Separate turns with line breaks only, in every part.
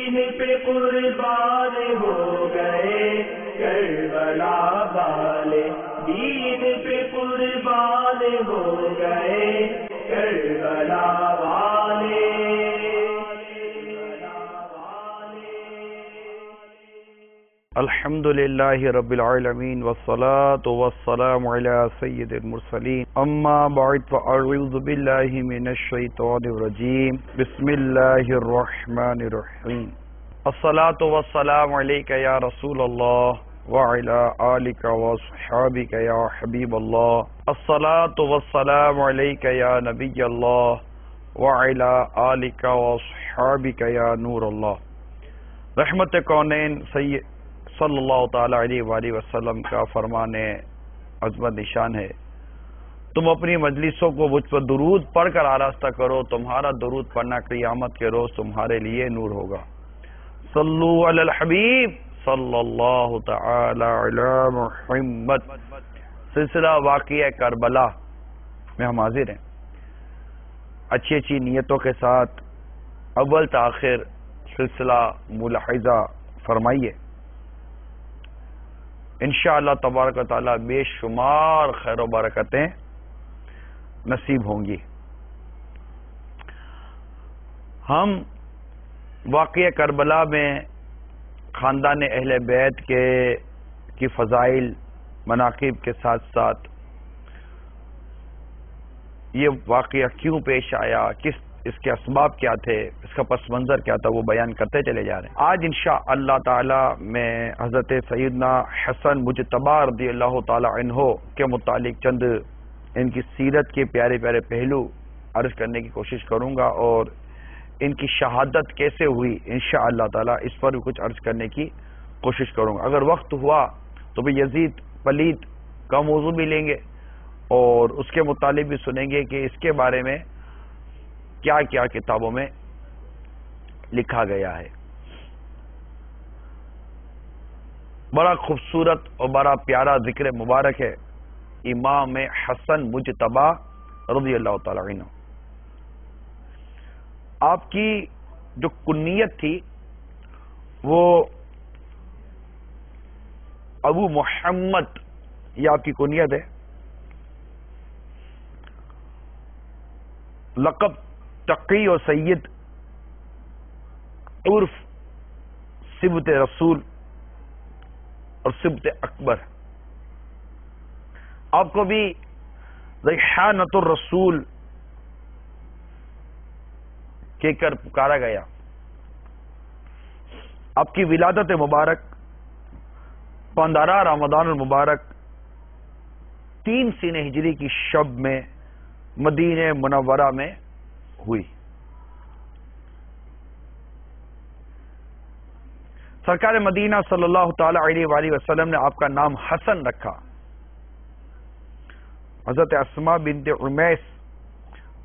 دین پہ قربان ہو گئے کربلا والے، دین پہ قربان ہو گئے کربلا والے۔
الحمدللہ رب العالمین والصلاة والسلام علی سید المرسلین، اما بعد فاعوذ باللہ من الشیطان الرجیم، بسم اللہ الرحمن الرحیم۔ الصلاة والسلام علیک یا رسول اللہ وعلی آلک واصحابک یا حبیب اللہ، الصلاة والسلام علیک یا نبی اللہ وعلی آلک واصحابک یا نور اللہ۔ رحمت کونین سید صلی اللہ تعالی علیہ وآلہ وسلم کا فرمان عظمت نشان ہے، تم اپنی مجلسوں کو مجھ پر درود پڑھ کر آراستہ کرو، تمہارا درود پڑھنا قیامت کے روز تمہارے لیے نور ہوگا۔ صلو علی الحبیب صلی اللہ تعالی علی محمد۔ سلسلہ واقعہ کربلا میں ہم حاضر ہیں، اچھی اچھی نیتوں کے ساتھ اول تاخیر سلسلہ ملاحظہ فرمائیے، انشاءاللہ تبارک و تعالی بے شمار خیر و برکتیں نصیب ہوں گی۔ ہم واقعہ کربلا میں خاندان اہل بیت کی فضائل مناقب کے ساتھ ساتھ یہ واقعہ کیوں پیش آیا، اس کے اسباب کیا تھے، اس کا پس منظر کیا تھا، وہ بیان کرتے چلے جا رہے ہیں۔ آج انشاءاللہ تعالی میں حضرت سیدنا حسن مجتبی رضی اللہ تعالی عنہ کے متعلق چند ان کی سیرت کے پیارے پیارے پہلو عرض کرنے کی کوشش کروں گا، اور ان کی شہادت کیسے ہوئی انشاءاللہ تعالی اس پر بھی کچھ عرض کرنے کی کوشش کروں گا۔ اگر وقت ہوا تو بھی یزید پلید کا موضوع بھی لیں گے اور اس کے متعلق بھی سنیں گے کہ اس کے بارے میں کیا کیا کتابوں میں لکھا گیا ہے۔ بڑا خوبصورت اور بڑا پیارا ذکر مبارک ہے امام حسن مجتبی رضی اللہ تعالی عنہ۔ آپ کی جو کنیت تھی وہ ابو محمد، یہ آپ کی کنیت ہے۔ لقب تقی و سید عرف سبت رسول اور سبت اکبر، آپ کو بھی ریحانۃ الرسول کہہ کر پکارا گیا۔ آپ کی ولادت مبارک 15 رمضان المبارک 3 سینہ ہجری کی شب میں مدینہ منورہ میں ہوئی۔ سرکار مدینہ صلی اللہ تعالی علیہ وآلہ وسلم نے آپ کا نام حسن رکھا۔ حضرت اسماء بنت عمیس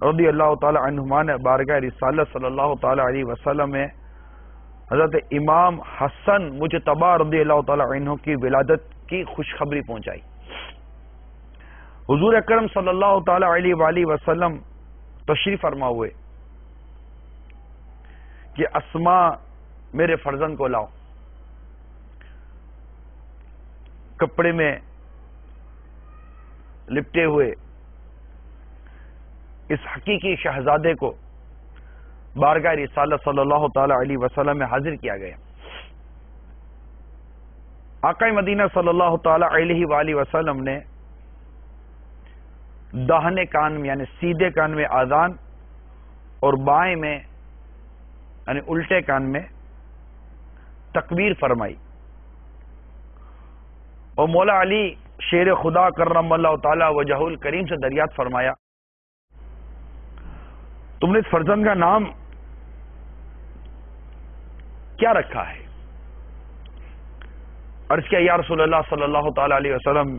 رضی اللہ تعالی عنہما نے بارگاہ رسالت صلی اللہ تعالی علیہ وسلم میں حضرت امام حسن مجتبی رضی اللہ تعالی عنہ کی ولادت کی خوشخبری پہنچائی۔ حضور اکرم صلی اللہ تعالی علیہ وآلہ وسلم تشریف فرما ہوئے کہ اسماء میرے فرزند کو لاؤ۔ کپڑے میں لپٹے ہوئے اس حقیقی شہزادے کو بارگاہ رسالت صلی اللہ تعالی علیہ وسلم میں حاضر کیا گیا۔ آقا مدینہ صلی اللہ تعالی علیہ وآلہ وسلم نے داہنے کان میں یعنی سیدھے کان میں آذان اور بائیں میں یعنی الٹے کان میں تکبیر فرمائی، اور مولا علی شیر خدا کرم اللہ تعالی وجہ الکریم سے دریافت فرمایا، تم نے اس فرزند کا نام کیا رکھا ہے؟ عرض کیا یا رسول اللہ صلی اللہ تعالی علیہ وسلم،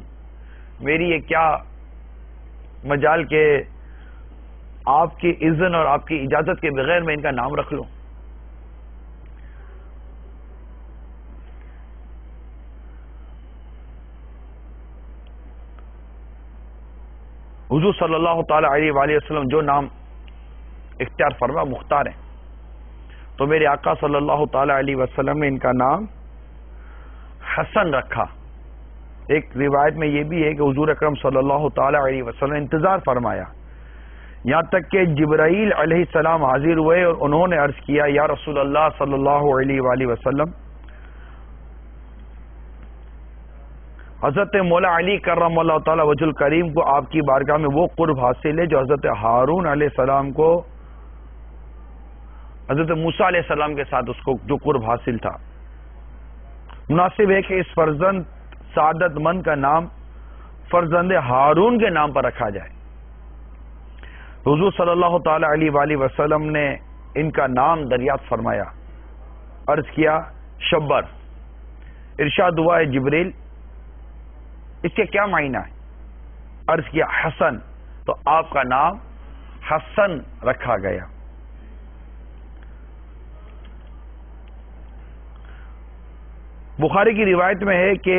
میری یہ کیا مجال کہ آپ کی اذن اور آپ کی اجازت کے بغیر میں ان کا نام رکھ لوں۔ حضور صلی اللہ تعالی علیہ وآلہ وسلم جو نام اختیار فرما مختار ہیں، تو میرے آقا صلی اللہ تعالی علیہ وسلم نے ان کا نام حسن رکھا. ایک روایت میں یہ بھی ہے کہ حضور اکرم صلی اللہ تعالی علیہ وسلم نے انتظار فرمایا یہاں تک کہ جبرائیل علیہ السلام حاضر ہوئے اور انہوں نے عرض کیا یا رسول اللہ صلی اللہ علیہ وآلہ وسلم، حضرت مولا علی کرم اللہ تعالی وجہ الکریم کو آپ کی بارگاہ میں وہ قرب حاصل ہے جو حضرت ہارون علیہ السلام کو حضرت موسیٰ علیہ السلام کے ساتھ اس کو جو قرب حاصل تھا. مناسب ہے کہ اس فرزند سعادت مند کا نام فرزند ہارون کے نام پر رکھا جائے. حضور صلی اللہ تعالی علیہ وآلہ وسلم نے ان کا نام دریافت فرمایا، عرض کیا شبر. ارشاد ہوا ہے جبریل اس کے کیا معنی ہے؟ عرض کیا حسن. تو آپ کا نام حسن رکھا گیا. بخاری کی روایت میں ہے کہ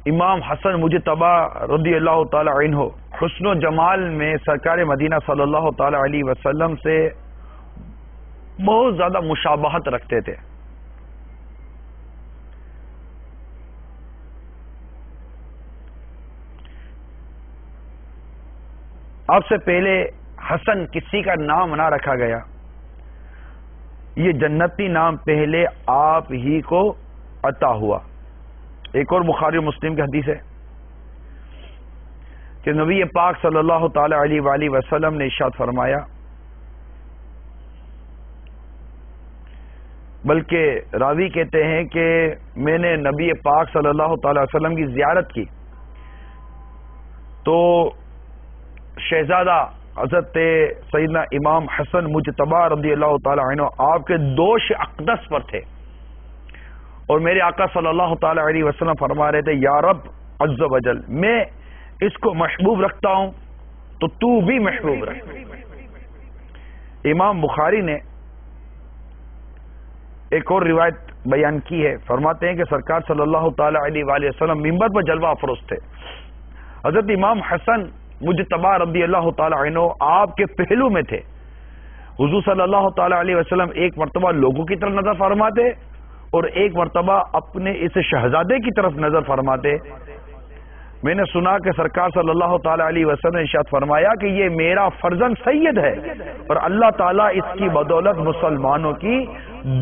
امام حسن مجتبی رضی اللہ تعالی عنہ حسن و جمال میں سرکار مدینہ صلی اللہ تعالی علیہ وسلم سے بہت زیادہ مشابہت رکھتے تھے. آپ سے پہلے حسن کسی کا نام نہ رکھا گیا. یہ جنتی نام پہلے آپ ہی کو عطا ہوا. ایک اور بخاری و مسلم کی حدیث ہے کہ نبی پاک صلی اللہ تعالی علیہ وآلہ وسلم نے ارشاد فرمایا، بلکہ راوی کہتے ہیں کہ میں نے نبی پاک صلی اللہ تعالی وسلم کی زیارت کی تو شہزادہ حضرت سیدنا امام حسن مجتبی رضی اللہ تعالی عنہ آپ کے دوش اقدس پر تھے اور میرے آقا صلی اللہ تعالی علیہ وسلم فرما رہے تھے یا رب عز و جل میں اس کو محبوب رکھتا ہوں تو بھی محبوب رکھ. امام بخاری نے ایک اور روایت بیان کی ہے، فرماتے ہیں کہ سرکار صلی اللہ تعالی علیہ وآلہ وسلم منبر پر جلوہ افروز تھے. حضرت امام حسن مجتبی رضی اللہ تعالی عنہ آپ کے پہلو میں تھے. حضور صلی اللہ تعالی علیہ وسلم ایک مرتبہ لوگوں کی طرف نظر فرماتے اور ایک مرتبہ اپنے اس شہزادے کی طرف نظر فرماتے. میں نے سنا کہ سرکار صلی اللہ تعالی علیہ وسلم نے ارشاد فرمایا کہ یہ میرا فرزند سید ہے اور اللہ تعالیٰ اس کی بدولت مسلمانوں کی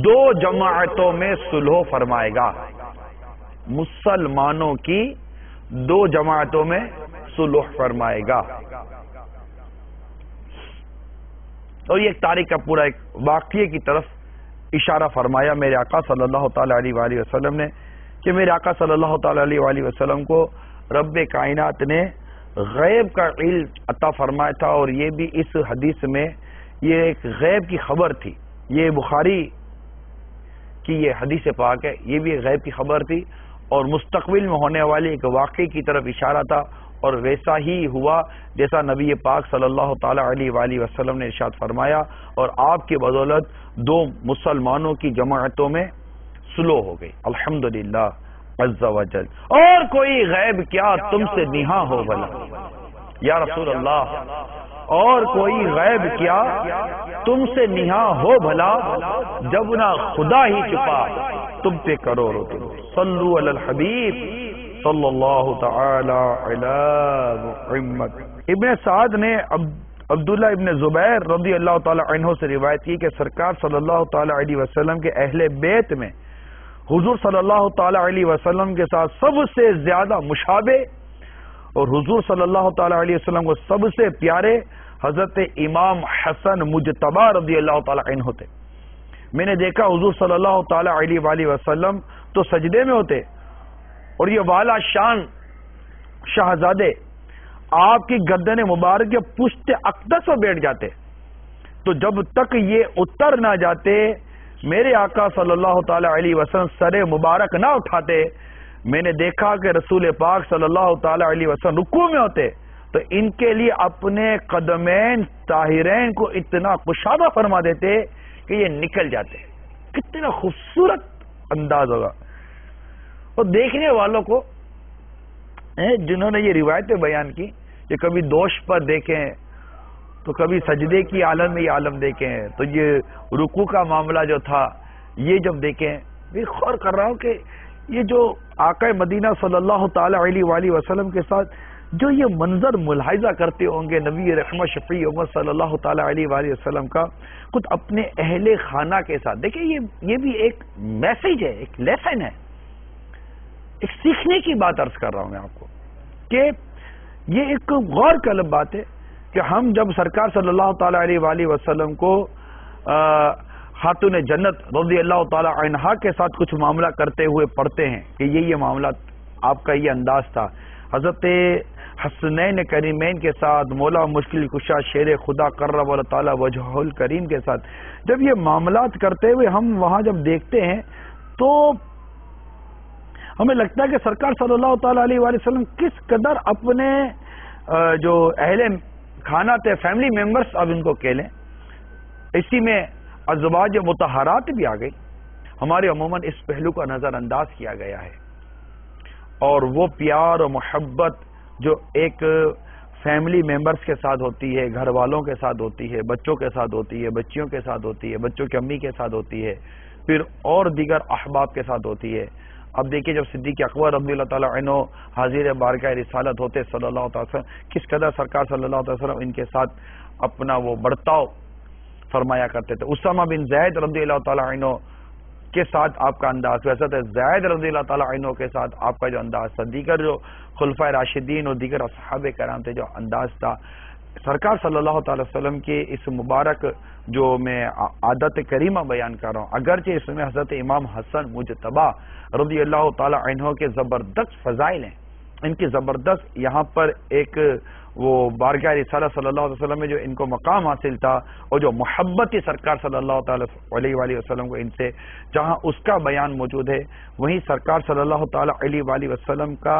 2 جماعتوں میں صلح فرمائے گا. مسلمانوں کی 2 جماعتوں میں صلح فرمائے گا. اور یہ ایک تاریخ کا پورا ایک واقعے کی طرف اشارہ فرمایا میرے آقا صلی اللہ تعالی علیہ وآلہ وسلم نے کہ میرے آقا صلی اللہ تعالی علیہ وآلہ وسلم کو رب کائنات نے غیب کا علم عطا فرمایا تھا اور یہ بھی اس حدیث میں یہ ایک غیب کی خبر تھی. یہ بخاری کی یہ حدیث پاک ہے، یہ بھی ایک غیب کی خبر تھی اور مستقبل میں ہونے والے ایک واقعے کی طرف اشارہ تھا اور ویسا ہی ہوا جیسا نبی پاک صلی اللہ تعالی علیہ وآلہ وسلم نے ارشاد فرمایا اور آپ کی بدولت 2 مسلمانوں کی جماعتوں میں صلح ہو گئی. الحمدللہ عز و جل. اور کوئی غیب کیا تم سے نہاں ہو بھلا یا رسول اللہ، اور کوئی غیب کیا تم سے نہاں ہو بھلا جب نہ خدا ہی چھپا تم پہ کرو رو. صلو علی الحبیب صلی اللہ تعالی علی محمد. ابن سعد نے عبداللہ ابن زبیر رضی اللہ تعالی عنہ سے روایت کی کہ سرکار صلی اللہ تعالی علیہ وسلم کے اہل بیت میں حضور صلی اللہ تعالی علیہ وسلم کے ساتھ سب سے زیادہ مشابہ اور حضور صلی اللہ تعالی علیہ وسلم کو سب سے پیارے حضرت امام حسن مجتبی رضی اللہ تعالی عنہ تھے. میں نے دیکھا حضور صلی اللہ تعالی علیہ وآلہ وسلم تو سجدے میں ہوتے اور یہ والا شان شہزادے آپ کی گردن مبارک کے پشت اقدس پر بیٹھ جاتے تو جب تک یہ اتر نہ جاتے میرے آقا صلی اللہ تعالی علیہ وسلم سر مبارک نہ اٹھاتے. میں نے دیکھا کہ رسول پاک صلی اللہ تعالی علیہ وسلم رکوع میں ہوتے تو ان کے لیے اپنے قدمین طاہرین کو اتنا کشادہ فرما دیتے کہ یہ نکل جاتے. کتنا خوبصورت انداز ہوگا. اور دیکھنے والوں کو جنہوں نے یہ روایتیں بیان کی کہ کبھی دوش پر دیکھیں تو کبھی سجدے کی عالم میں یہ عالم دیکھے ہیں، تو یہ رکوع کا معاملہ جو تھا یہ جب دیکھیں، میں غور کر رہا ہوں کہ یہ جو آقا مدینہ صلی اللہ تعالی علیہ وآلہ وسلم کے ساتھ جو یہ منظر ملاحظہ کرتے ہوں گے نبی رحمت شفیع امت صلی اللہ تعالی علیہ وآلہ وسلم کا خود اپنے اہل خانہ کے ساتھ، دیکھیں یہ بھی ایک میسج ہے، ایک لیسن ہے، ایک سیکھنے کی بات عرض کر رہا ہوں میں آپ کو کہ یہ ایک غور طلب بات ہے کہ ہم جب سرکار صلی اللہ تعالی علیہ وآلہ وسلم کو خاتون جنت رضی اللہ تعالی عنہا کے ساتھ کچھ معاملہ کرتے ہوئے پڑھتے ہیں کہ یہ معاملہ آپ کا یہ انداز تھا، حضرت حسنین کریمین کے ساتھ مولا مشکل کشا شیر خدا قرب اللہ تعالی وجہ الکریم کے ساتھ جب یہ معاملات کرتے ہوئے ہم وہاں جب دیکھتے ہیں تو ہمیں لگتا ہے کہ سرکار صلی اللہ تعالی علیہ وآلہ وسلم کس قدر اپنے جو اہل خانہ تھے، فیملی ممبرز اب ان کو کہہ لیں، اسی میں ازواج مطہرات بھی آ گئی، ہمارے عموماً اس پہلو کا نظر انداز کیا گیا ہے، اور وہ پیار اور محبت جو ایک فیملی ممبرز کے ساتھ ہوتی ہے، گھر والوں کے ساتھ ہوتی ہے، بچوں کے ساتھ ہوتی ہے، بچیوں کے ساتھ ہوتی ہے، بچوں کی امی کے ساتھ ہوتی ہے، پھر اور دیگر احباب کے ساتھ ہوتی ہے۔ اب دیکھیے جب صدیق اکبر رضی اللہ تعالیٰ عنہ حاضر بارگاہ رسالت ہوتے صلی اللہ تعالی وسلم، کس قدر سرکار صلی اللہ علیہ وسلم ان کے ساتھ اپنا وہ برتاؤ فرمایا کرتے تھے۔ اسامہ بن زید رضی اللہ تعالیٰ عنہ کے ساتھ آپ کا انداز، ویسا تھا زید رضی اللہ تعالیٰ عنہ کے ساتھ آپ کا جو انداز تھا، دیگر جو خلفائے راشدین اور دیگر اصحاب کرام تھے جو انداز تھا، سرکار صلی اللہ تعالی وسلم کی اس مبارک جو میں عادت کریمہ بیان کر رہا ہوں، اگرچہ اس میں حضرت امام حسن مجتبی رضی اللہ تعالی عنہ کے زبردست فضائل ہیں، ان کی زبردست یہاں پر ایک وہ بارگاہ رسالہ صلی اللہ علیہ وسلم میں جو ان کو مقام حاصل تھا اور جو محبت سرکار صلی اللہ تعالی علیہ وآلہ وسلم کو ان سے جہاں اس کا بیان موجود ہے، وہیں سرکار صلی اللہ تعالی علیہ وآلہ وسلم کا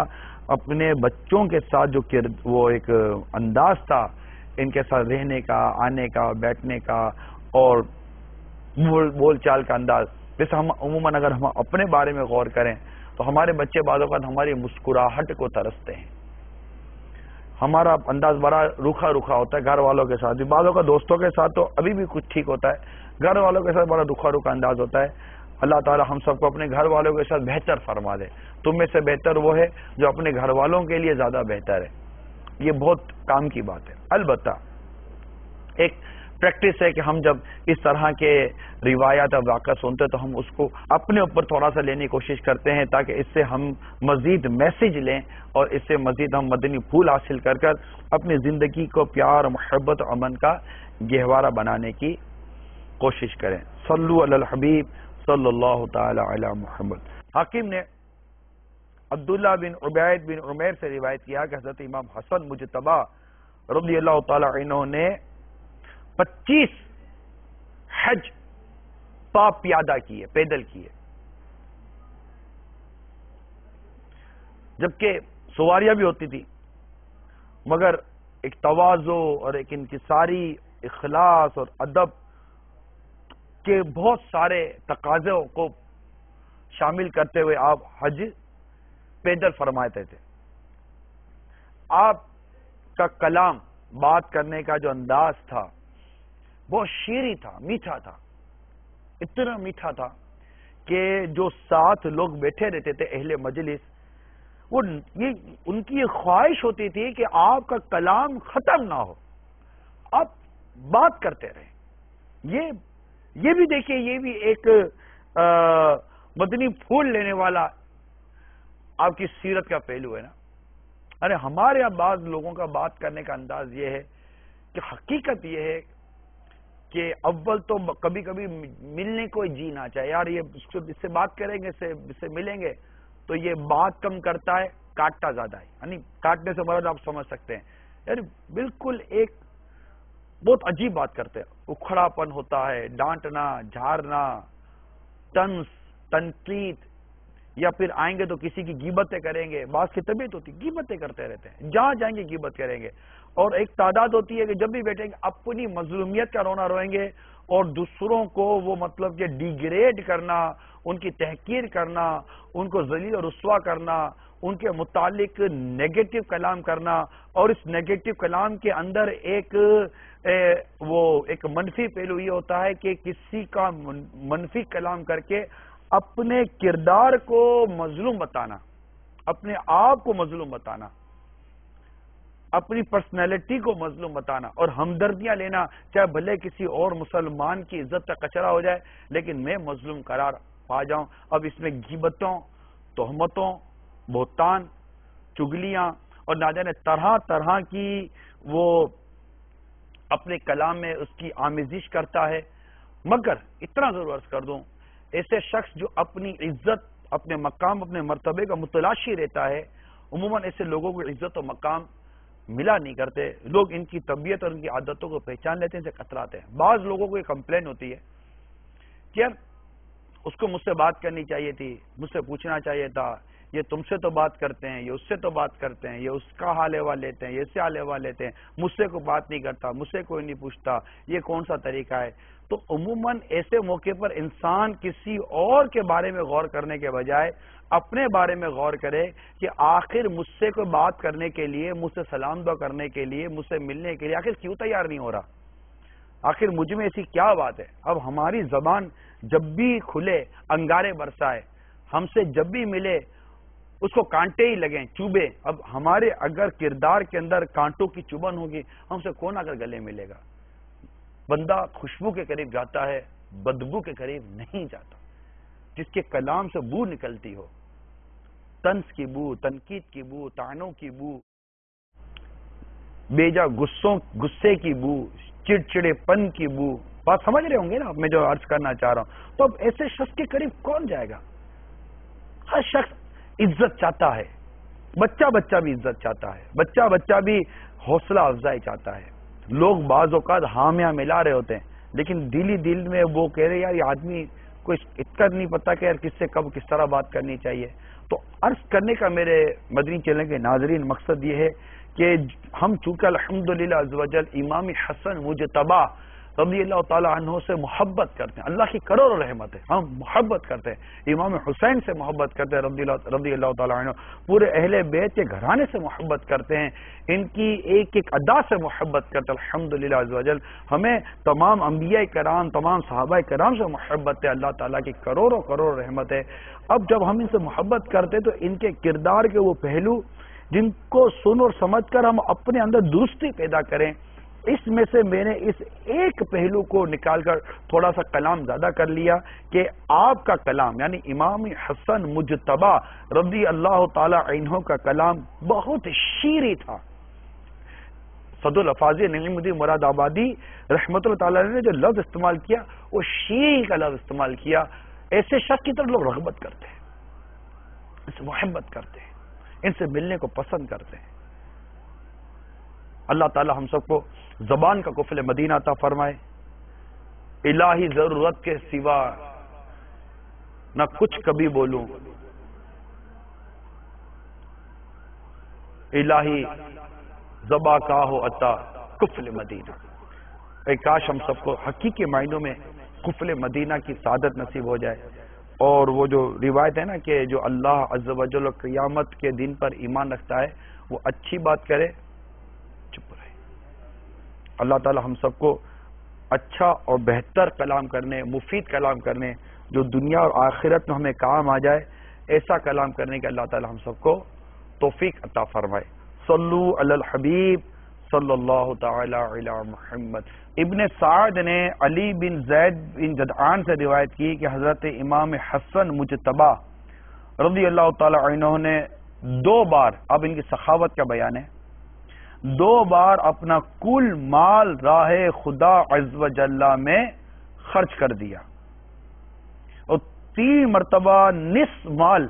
اپنے بچوں کے ساتھ جو وہ ایک انداز تھا ان کے ساتھ رہنے کا، آنے کا، بیٹھنے کا اور بول چال کا انداز، جیسے ہم عموماً اگر ہم اپنے بارے میں غور کریں تو ہمارے بچے بعض اوقات ہماری مسکراہٹ کو ترستے ہیں، ہمارا انداز بڑا روکھا ہوتا ہے گھر والوں کے ساتھ بھی، بعض اوقات دوستوں کے ساتھ تو ابھی بھی کچھ ٹھیک ہوتا ہے، گھر والوں کے ساتھ بڑا روکھا انداز ہوتا ہے۔ اللہ تعالی ہم سب کو اپنے گھر والوں کے ساتھ بہتر فرما دے، تم میں سے بہتر وہ ہے جو اپنے گھر والوں کے لیے زیادہ بہتر ہے، یہ بہت کام کی بات ہے۔ البتہ ایک پریکٹس ہے کہ ہم جب اس طرح کے روایات اور واقعہ سنتے ہیں تو ہم اس کو اپنے اوپر تھوڑا سا لینے کی کوشش کرتے ہیں تاکہ اس سے ہم مزید میسج لیں اور اس سے مزید ہم مدنی پھول حاصل کر اپنی زندگی کو پیار، محبت اور امن کا گہوارہ بنانے کی کوشش کریں۔ صلو علی الحبیب صلی اللہ تعالی علی محمد۔ حاکم نے عبداللہ بن عبید بن عمیر سے روایت کیا کہ حضرت امام حسن مجتبی رضی اللہ تعالی عنہ نے 25 حج پیادہ کیے، پیدل کیے، جبکہ سواریاں بھی ہوتی تھی، مگر ایک تواضع اور ایک انکساری اخلاص اور ادب کے بہت سارے تقاضوں کو شامل کرتے ہوئے آپ حج پیدل فرماتے تھے۔ آپ کا کلام، بات کرنے کا جو انداز تھا بہت شیریں تھا، میٹھا تھا، اتنا میٹھا تھا کہ جو ساتھ لوگ بیٹھے رہتے تھے اہل مجلس، وہ ان کی یہ خواہش ہوتی تھی کہ آپ کا کلام ختم نہ ہو، آپ بات کرتے رہیں۔ یہ بھی دیکھیے، یہ بھی ایک مدنی پھول لینے والا آپ کی سیرت کا پہلو ہے نا۔ ارے ہمارے یہاں بعض لوگوں کا بات کرنے کا انداز یہ ہے کہ حقیقت یہ ہے کہ اول تو کبھی کبھی ملنے کو جی نہ چاہے، یار یہ اس سے بات کریں گے، اس سے ملیں گے تو یہ بات کم کرتا ہے، کاٹتا زیادہ ہے، یعنی کاٹنے سے مراد آپ سمجھ سکتے ہیں، یعنی بالکل ایک بہت عجیب بات کرتے ہیں، اکھڑا پن ہوتا ہے، ڈانٹنا، جھارنا، طنز، تنقید، یا پھر آئیں گے تو کسی کی غیبتیں کریں گے، بعض کی طبیعت ہوتی ہے غیبتیں کرتے رہتے ہیں، جہاں جائیں گے غیبت کریں گے، اور ایک تعداد ہوتی ہے کہ جب بھی بیٹھیں گے اپنی مظلومیت کا رونا روئیں گے اور دوسروں کو وہ مطلب کہ ڈیگریڈ کرنا، ان کی تحقیر کرنا، ان کو ذلیل اور رسوا کرنا، ان کے متعلق نیگیٹو کلام کرنا، اور اس نیگیٹو کلام کے اندر ایک منفی پہلو یہ ہوتا ہے کہ کسی کا منفی کلام کر کے اپنے کردار کو مظلوم بتانا، اپنے آپ کو مظلوم بتانا، اپنی پرسنالٹی کو مظلوم بتانا، اور ہمدردیاں لینا، چاہے بھلے کسی اور مسلمان کی عزت کا کچرا ہو جائے لیکن میں مظلوم قرار پا جاؤں۔ اب اس میں غیبتوں، تہمتوں، بہتان، چگلیاں اور نہ جانے طرح طرح کی وہ اپنے کلام میں اس کی آمیزش کرتا ہے۔ مگر اتنا ضرور عرض کر دوں، ایسے شخص جو اپنی عزت، اپنے مقام، اپنے مرتبے کا متلاشی رہتا ہے، عموماً ایسے لوگوں کو عزت و مقام ملا نہیں کرتے۔ لوگ ان کی طبیعت اور ان کی عادتوں کو پہچان لیتے ہیں، سے کتراتے ہیں۔ بعض لوگوں کو یہ کمپلین ہوتی ہے کہ یار اس کو مجھ سے بات کرنی چاہیے تھی، مجھ سے پوچھنا چاہیے تھا، یہ تم سے تو بات کرتے ہیں، یہ اس سے تو بات کرتے ہیں، یہ اس کا حال احوال لیتے ہیں، یہ اس سے حال احوال لیتے ہیں، مجھ سے کوئی بات نہیں کرتا، مجھ سے کوئی نہیں پوچھتا، یہ کون سا طریقہ ہے؟ تو عموماً ایسے موقع پر انسان کسی اور کے بارے میں غور کرنے کے بجائے اپنے بارے میں غور کرے کہ آخر مجھ سے کوئی بات کرنے کے لیے، مجھ سے سلام دعا کرنے کے لیے، مجھ سے ملنے کے لیے آخر کیوں تیار نہیں ہو رہا؟ آخر مجھ میں ایسی کیا بات ہے؟ اب ہماری زبان جب بھی کھلے انگارے برسائے، ہم سے جب بھی ملے اس کو کانٹے ہی لگیں، چوبے۔ اب ہمارے اگر کردار کے اندر کانٹوں کی چبن ہوگی، ہم سے کون اگر گلے ملے گا؟ بندہ خوشبو کے قریب جاتا ہے، بدبو کے قریب نہیں جاتا۔ جس کے کلام سے بو نکلتی ہو، طنز کی بو، تنقید کی بو، طعنوں کی بو، بیجا غصے کی بو، چڑچڑے پن کی بو، بات سمجھ رہے ہوں گے نا میں جو عرض کرنا چاہ رہا ہوں۔ تو اب ایسے شخص کے قریب کون جائے گا؟ ہر شخص عزت چاہتا ہے، بچہ بھی عزت چاہتا ہے، بچہ بھی حوصلہ افزائی چاہتا ہے۔ لوگ بعض اوقات حامیاں ملا رہے ہوتے ہیں لیکن دل میں وہ کہہ رہے یار یہ آدمی کو اتنا نہیں پتا کہ یار کس سے کب کس طرح بات کرنی چاہیے۔ تو عرض کرنے کا میرے مدنی چینل کے ناظرین مقصد یہ ہے کہ ہم چونکہ الحمدللہ عز وجل امام حسن مجتبی رضی اللہ تعالی عنہ سے محبت کرتے ہیں، اللہ کی کروڑوں رحمت ہے، ہم محبت کرتے ہیں، امام حسین سے محبت کرتے ہیں رضی اللہ تعالی عنہ، پورے اہل بیت کے گھرانے سے محبت کرتے ہیں، ان کی ایک ایک ادا سے محبت کرتے ہیں الحمدللہ عز وجل۔ ہمیں تمام انبیاء کرام، تمام صحابہ کرام سے محبت ہے، اللہ تعالیٰ کی کروڑوں رحمت ہے۔ اب جب ہم ان سے محبت کرتے تو ان کے کردار کے وہ پہلو جن کو سن اور سمجھ کر ہم اپنے اندر درستی پیدا کریں، اس میں سے میں نے اس ایک پہلو کو نکال کر تھوڑا سا کلام زیادہ کر لیا کہ آپ کا کلام یعنی امام حسن مجتبی رضی اللہ تعالی عنہ کا کلام بہت شیریں تھا۔ صد الفاظ نعیم الدین مراد آبادی رحمت اللہ تعالی نے جو لفظ استعمال کیا وہ شیریں کا لفظ استعمال کیا۔ ایسے شخص کی طرف لوگ رغبت کرتے ہیں، ان سے محبت کرتے ہیں، ان سے ملنے کو پسند کرتے ہیں۔ اللہ تعالی ہم سب کو زبان کا قفل مدینہ عطا فرمائے، الہی ضرورت کے سوا نہ کچھ کبھی بولوں، الہی زبا کا ہو عطا قفل مدینہ۔ اے کاش ہم سب کو حقیقی معنوں میں قفل مدینہ کی سعادت نصیب ہو جائے۔ اور وہ جو روایت ہے نا کہ جو اللہ عز و جل قیامت کے دن پر ایمان رکھتا ہے وہ اچھی بات کرے چپ رہے۔ اللہ تعالی ہم سب کو اچھا اور بہتر کلام کرنے، مفید کلام کرنے، جو دنیا اور آخرت میں ہمیں کام آ جائے، ایسا کلام کرنے کے اللہ تعالی ہم سب کو توفیق عطا فرمائے۔ صلو علی الحبیب صلی اللہ تعالی علی محمد۔ ابن سعد نے علی بن زید بن جدعان سے روایت کی کہ حضرت امام حسن مجتبی رضی اللہ تعالی عنہ نے 2 بار، اب ان کی سخاوت کا بیان ہے، 2 بار اپنا کل مال راہ خدا عز و جل میں خرچ کر دیا اور 3 مرتبہ نصف مال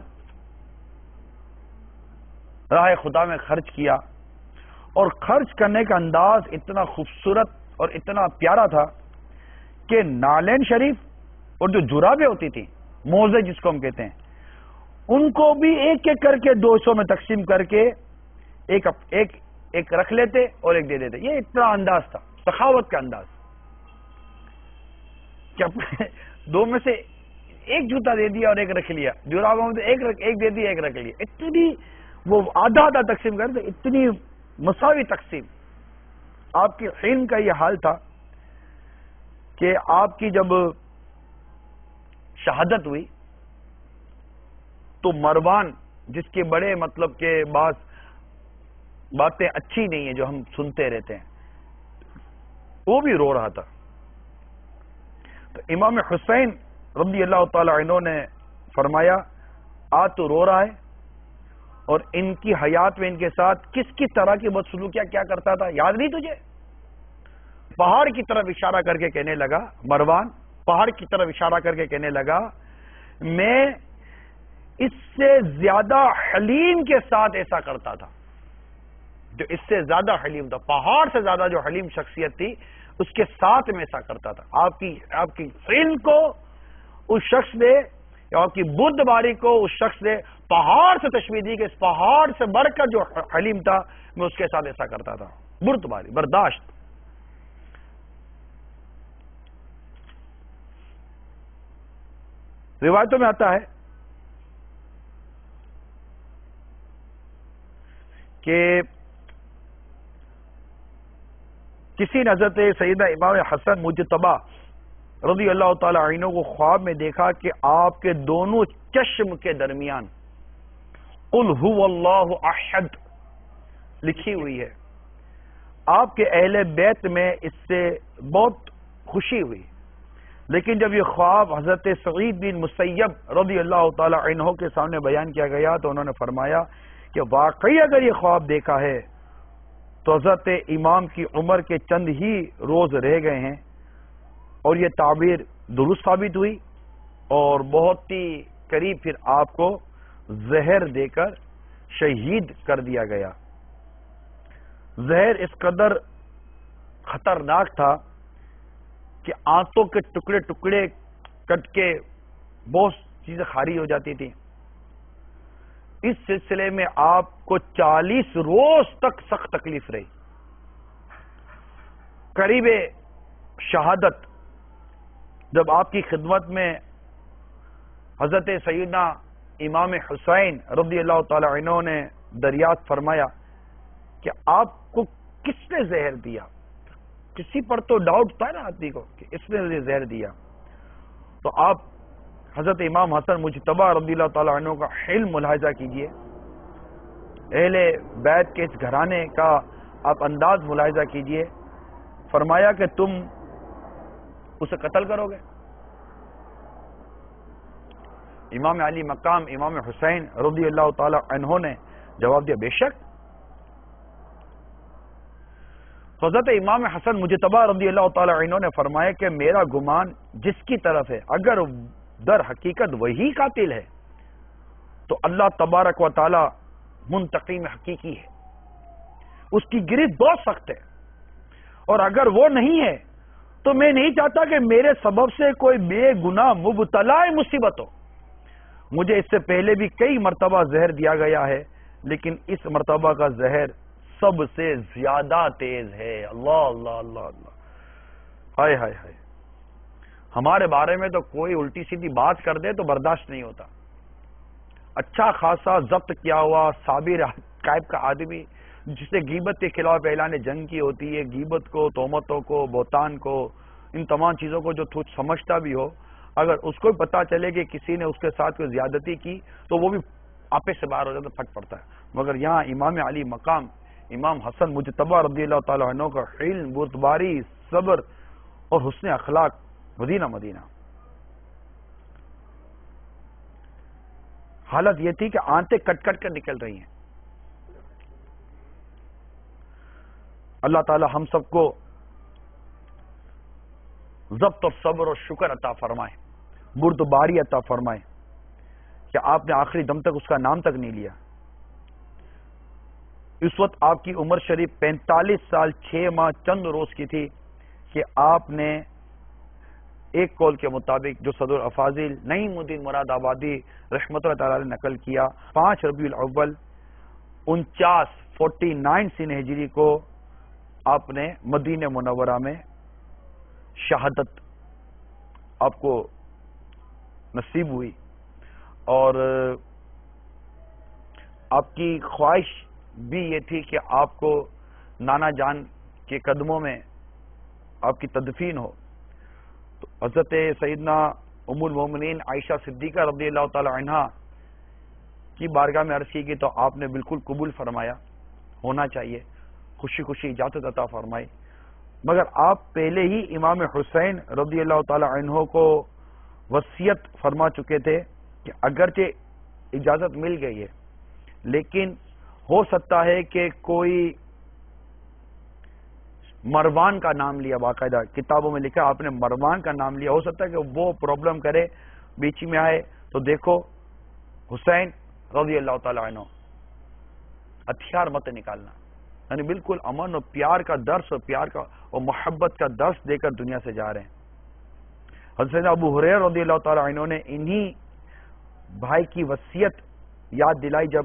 راہ خدا میں خرچ کیا، اور خرچ کرنے کا انداز اتنا خوبصورت اور اتنا پیارا تھا کہ نالین شریف اور جو جرابیں ہوتی تھی، موزے جس کو ہم کہتے ہیں، ان کو بھی ایک ایک کر کے 200 میں تقسیم کر کے ایک رکھ لیتے اور ایک دے دیتے۔ یہ اتنا انداز تھا، سخاوت کا انداز کہ 2 میں سے ایک جوتا دے دیا اور ایک رکھ لیا، جرابوں میں ایک دے دیا ایک رکھ لیا، اتنی وہ آدھا آدھا تقسیم کرتے، اتنی مساوی تقسیم. آپ کے علم کا یہ حال تھا کہ آپ کی جب شہادت ہوئی تو مروان، جس کے بڑے مطلب کہ باتیں اچھی نہیں ہیں جو ہم سنتے رہتے ہیں، وہ بھی رو رہا تھا. تو امام حسین رضی اللہ تعالی عنہ نے فرمایا آج تو رو رہا ہے، اور ان کی حیات میں ان کے ساتھ کس کس طرح کی بدسلوکیاں کیا کرتا تھا یاد نہیں تجھے؟ پہاڑ کی طرف اشارہ کر کے کہنے لگا، مروان پہاڑ کی طرف اشارہ کر کے کہنے لگا، میں اس سے زیادہ حلیم کے ساتھ ایسا کرتا تھا، جو اس سے زیادہ حلیم تھا، پہاڑ سے زیادہ جو حلیم شخصیت تھی اس کے ساتھ میں ایسا کرتا تھا. آپ کی علم کو اس شخص نے، یا آپ کی بردباری کو اس شخص نے پہاڑ سے تشبیہ دی کہ اس پہاڑ سے بڑھ کر جو حلیم تھا میں اس کے ساتھ ایسا کرتا تھا. بردباری، برداشت. روایتوں میں آتا ہے کہ کسی نے حضرت سیدنا امام حسن مجتبی رضی اللہ تعالی عنہ کو خواب میں دیکھا کہ آپ کے دونوں چشم کے درمیان قل هو اللہ احد لکھی ہوئی ہے. آپ کے اہل بیت میں اس سے بہت خوشی ہوئی، لیکن جب یہ خواب حضرت سعید بن مسیب رضی اللہ تعالی عنہ کے سامنے بیان کیا گیا تو انہوں نے فرمایا کہ واقعی اگر یہ خواب دیکھا ہے تو حضرت امام کی عمر کے چند ہی روز رہ گئے ہیں، اور یہ تعبیر درست ثابت ہوئی، اور بہت ہی قریب پھر آپ کو زہر دے کر شہید کر دیا گیا. زہر اس قدر خطرناک تھا کہ آنتوں کے ٹکڑے ٹکڑے کٹ کے بہت چیزیں خاری ہو جاتی تھی. اس سلسلے میں آپ کو 40 روز تک سخت تکلیف رہی. قریب شہادت جب آپ کی خدمت میں حضرت سیدنا امام حسین رضی اللہ تعالی عنہ نے دریافت فرمایا کہ آپ کو کس نے زہر دیا؟ کسی پر تو ڈاؤٹ تھا نا آدمی کو کہ اس نے زہر دیا. تو آپ حضرت امام حسن مجتبی رضی اللہ تعالی عنہ کا علم ملاحظہ کیجئے، اہل بیت کے اس گھرانے کا آپ انداز ملاحظہ کیجئے. فرمایا کہ تم اسے قتل کرو گے؟ امام علی مقام امام حسین رضی اللہ تعالی عنہ نے جواب دیا بے شک. حضرت امام حسن مجتبی رضی اللہ تعالی عنہ نے فرمایا کہ میرا گمان جس کی طرف ہے اگر در حقیقت وہی قاتل ہے تو اللہ تبارک و تعالی منتقم حقیقی ہے، اس کی گرفت بہت سخت ہے، اور اگر وہ نہیں ہے تو میں نہیں چاہتا کہ میرے سبب سے کوئی بے گناہ مبتلا مصیبت ہو. مجھے اس سے پہلے بھی کئی مرتبہ زہر دیا گیا ہے، لیکن اس مرتبہ کا زہر سب سے زیادہ تیز ہے. اللہ اللہ اللہ اللہ، ہائے ہائے ہائے. ہمارے بارے میں تو کوئی الٹی سیدھی بات کر دے تو برداشت نہیں ہوتا. اچھا خاصا ضبط کیا ہوا صابر قائب کا آدمی جس نے غیبت کے خلاف اعلان جنگ کی ہوتی ہے، غیبت کو، تہمتوں کو، بہتان کو، ان تمام چیزوں کو جو سمجھتا بھی ہو، اگر اس کو پتا چلے کہ کسی نے اس کے ساتھ کوئی زیادتی کی تو وہ بھی آپے سے باہر ہو جاتا، پھٹ پڑتا ہے. مگر یہاں امام علی مقام امام حسن مجتبی رضی اللہ تعالی عنہ کا علم، بردباری، صبر اور حسن اخلاق مدینہ مدینہ. حالت یہ تھی کہ آنتیں کٹ کٹ کر نکل رہی ہیں. اللہ تعالی ہم سب کو ضبط اور صبر اور شکر عطا فرمائے، بردباری عطا فرمائے کہ آپ نے آخری دم تک اس کا نام تک نہیں لیا. اس وقت آپ کی عمر شریف 45 سال 6 ماہ چند روز کی تھی کہ آپ نے ایک قول کے مطابق جو صدر افاضل نعیم الدین مراد آبادی رحمۃ اللہ تعالی نے نقل کیا، 5 ربیع الاول 49 سن ہجری کو آپ نے مدینہ منورہ میں شہادت آپ کو نصیب ہوئی اور آپ کی خواہش بھی یہ تھی کہ آپ کو نانا جان کے قدموں میں آپ کی تدفین ہو، تو حضرت سیدنا ام المومنین عائشہ صدیقہ رضی اللہ تعالی عنہا کی بارگاہ میں عرض کی گئی تو آپ نے بالکل قبول فرمایا، ہونا چاہیے، خوشی خوشی اجازت عطا فرمائی۔ مگر آپ پہلے ہی امام حسین رضی اللہ تعالی عنہ کو وصیت فرما چکے تھے کہ اگرچہ اجازت مل گئی ہے لیکن ہو سکتا ہے کہ کوئی مروان کا نام لیا، باقاعدہ کتابوں میں لکھا آپ نے مروان کا نام لیا، ہو سکتا ہے کہ وہ پرابلم کرے، بیچ میں آئے، تو دیکھو حسین رضی اللہ تعالی عنہ ہتھیار مت نکالنا، یعنی بالکل امن اور پیار کا درس اور پیار کا اور محبت کا درس دے کر دنیا سے جا رہے ہیں۔ حضرت ابو ہریرہ رضی اللہ تعالی عنہ نے انہی بھائی کی وصیت یاد دلائی جب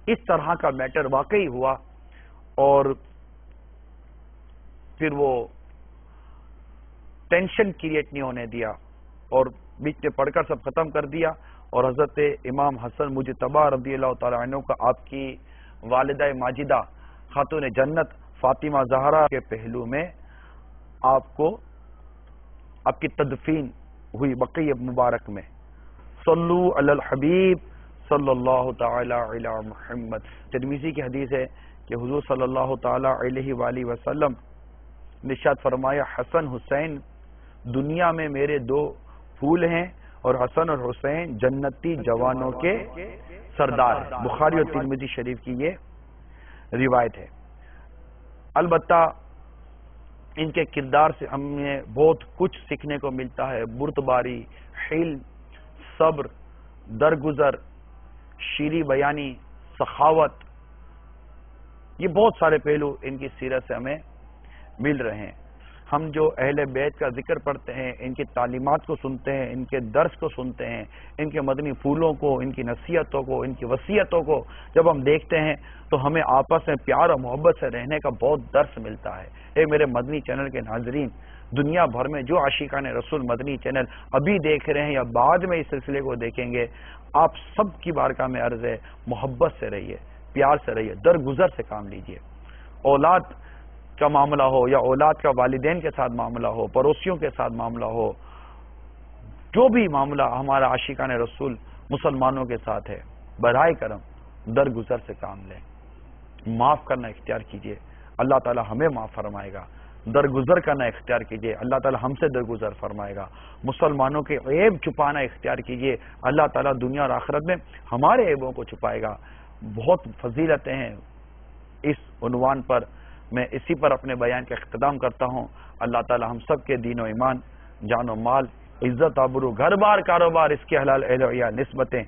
اس طرح کا میٹر واقعی ہوا، اور پھر وہ ٹینشن کریٹ نہیں ہونے دیا اور بیچ میں پڑھ کر سب ختم کر دیا، اور حضرت امام حسن مجتبی رضی اللہ تعالی عنہ کا آپ کی والدہ ماجدہ خاتون جنت فاطمہ زہرا کے پہلو میں آپ کو آپ کی تدفین ہوئی بقیع مبارک میں۔ صلو علی الحبیب صلی اللہ تعالی علی محمد۔ ترمذی کی حدیث ہے کہ حضور صلی اللہ تعالی علیہ وآلہ وسلم نے ارشاد فرمایا حسن حسین دنیا میں میرے دو پھول ہیں، اور حسن اور حسین جنتی جوانوں کے سردار ہیں۔ بخاری اور ترمذی شریف کی یہ روایت ہے۔ البتہ ان کے کردار سے ہمیں بہت کچھ سیکھنے کو ملتا ہے، بردباری، حلم، صبر، درگزر، شیریں بیانی، سخاوت، یہ بہت سارے پہلو ان کی سیرت سے ہمیں مل رہے ہیں۔ ہم جو اہل بیت کا ذکر پڑھتے ہیں، ان کی تعلیمات کو سنتے ہیں، ان کے درس کو سنتے ہیں، ان کے مدنی پھولوں کو، ان کی نصیحتوں کو، ان کی وصیتوں کو جب ہم دیکھتے ہیں تو ہمیں آپس میں پیار اور محبت سے رہنے کا بہت درس ملتا ہے۔ اے میرے مدنی چینل کے ناظرین، دنیا بھر میں جو عاشقان رسول مدنی چینل ابھی دیکھ رہے ہیں یا بعد میں اس سلسلے کو دیکھیں گے، آپ سب کی بارگاہ میں عرض ہے محبت سے رہیے، پیار سے رہیے، درگزر سے کام لیجیے۔ اولاد کا معاملہ ہو یا اولاد کا والدین کے ساتھ معاملہ ہو، پڑوسیوں کے ساتھ معاملہ ہو، جو بھی معاملہ ہمارا عاشقان رسول مسلمانوں کے ساتھ ہے، براہ کرم درگزر سے کام لیں، معاف کرنا اختیار کیجیے، اللہ تعالی ہمیں معاف فرمائے گا۔ درگزر کرنا اختیار کیجیے، اللہ تعالی ہم سے درگزر فرمائے گا۔ مسلمانوں کے عیب چھپانا اختیار کیجیے، اللہ تعالی دنیا اور آخرت میں ہمارے عیبوں کو چھپائے گا۔ بہت فضیلتیں ہیں اس عنوان پر، میں اسی پر اپنے بیان کا اختتام کرتا ہوں۔ اللہ تعالی ہم سب کے دین و ایمان، جان و مال، عزت آبرو، گھر بار، کاروبار، اس کے حلال اہل و عیال نسبتیں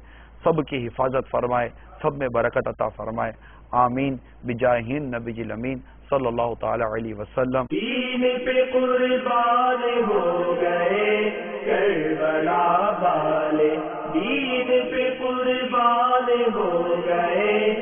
سب کی حفاظت فرمائے، سب میں برکت عطا فرمائے، آمین بجاہ نبی الامین صلی اللہ تعالی علیہ وسلم۔
دین پہ قربان ہو گئے کربلا والے، دین پہ قربان ہو گئے